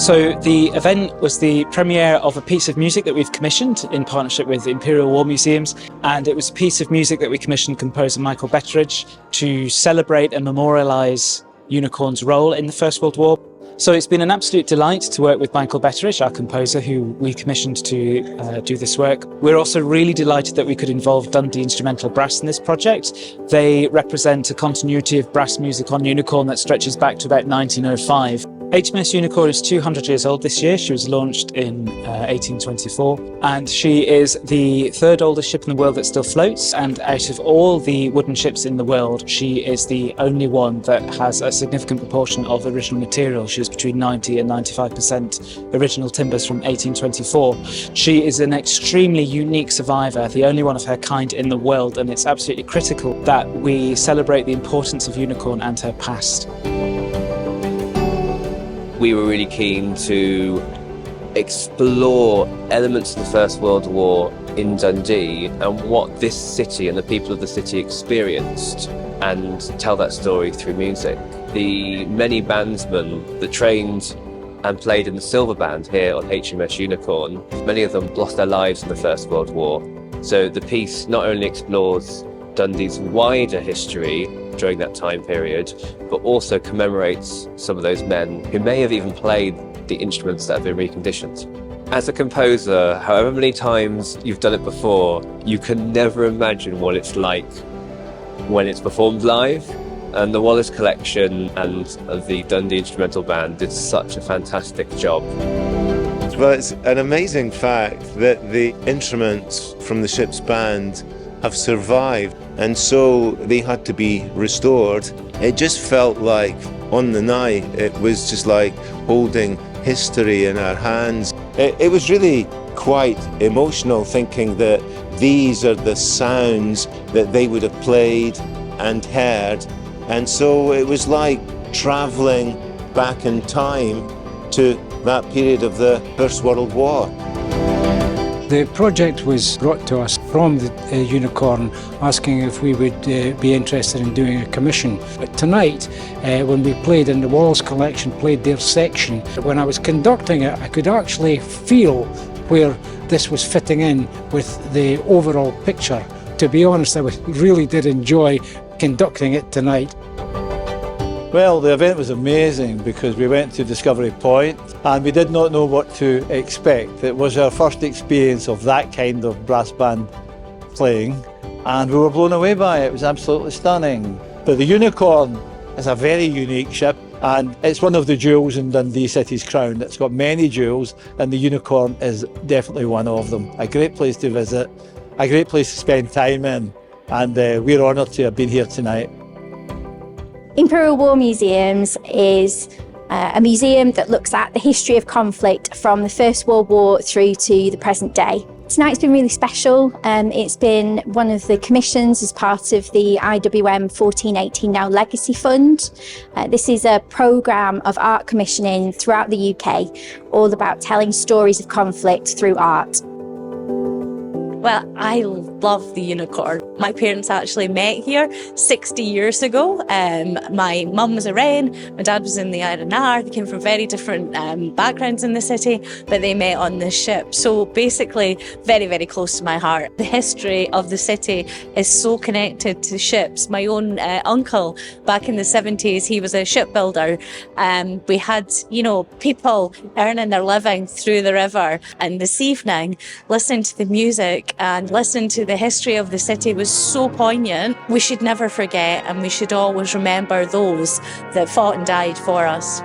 So the event was the premiere of a piece of music that we've commissioned in partnership with the Imperial War Museums, and it was a piece of music that we commissioned composer Michael Betteridge to celebrate and memorialise Unicorn's role in the First World War. So it's been an absolute delight to work with Michael Betteridge, our composer, who we commissioned to do this work. We're also really delighted that we could involve Dundee Instrumental Brass in this project. They represent a continuity of brass music on Unicorn that stretches back to about 1905. HMS Unicorn is 200 years old this year. She was launched in 1824, and she is the third oldest ship in the world that still floats, and out of all the wooden ships in the world, she is the only one that has a significant proportion of original material. She has between 90 and 95% original timbers from 1824. She is an extremely unique survivor, the only one of her kind in the world, and it's absolutely critical that we celebrate the importance of Unicorn and her past. We were really keen to explore elements of the First World War in Dundee and what this city and the people of the city experienced, and tell that story through music. The many bandsmen that trained and played in the Silver Band here on HMS Unicorn, many of them lost their lives in the First World War. So the piece not only explores Dundee's wider history during that time period, but also commemorates some of those men who may have even played the instruments that have been reconditioned. As a composer, however many times you've done it before, you can never imagine what it's like when it's performed live. And the Wallace Collection and the Dundee Instrumental Band did such a fantastic job. Well, it's an amazing fact that the instruments from the ship's band have survived, and so they had to be restored. It just felt like on the night, it was just like holding history in our hands. It was really quite emotional, thinking that these are the sounds that they would have played and heard, and so it was like travelling back in time to that period of the First World War. The project was brought to us from the Unicorn, asking if we would be interested in doing a commission. But tonight, when we played in the Wallace Collection, played their section, when I was conducting it, I could actually feel where this was fitting in with the overall picture. To be honest, I really did enjoy conducting it tonight. Well, the event was amazing because we went to Discovery Point and we did not know what to expect. It was our first experience of that kind of brass band playing, and we were blown away by it. It was absolutely stunning. But the Unicorn is a very unique ship, and it's one of the jewels in Dundee City's crown. It's got many jewels, and the Unicorn is definitely one of them. A great place to visit, a great place to spend time in, and we're honoured to have been here tonight. Imperial War Museums is a museum that looks at the history of conflict from the First World War through to the present day. Tonight's been really special. It's been one of the commissions as part of the IWM 1418 Now Legacy Fund. This is a programme of art commissioning throughout the UK, all about telling stories of conflict through art. Well, I love the Unicorn. My parents actually met here 60 years ago. My mum was a Wren, my dad was in the R&R. They came from very different backgrounds in the city, but they met on this ship. So basically, very, very close to my heart. The history of the city is so connected to ships. My own uncle, back in the 70s, he was a shipbuilder. We had, people earning their living through the river. And this evening, listening to the music and listening to the history of the city was so poignant. We should never forget, and we should always remember those that fought and died for us.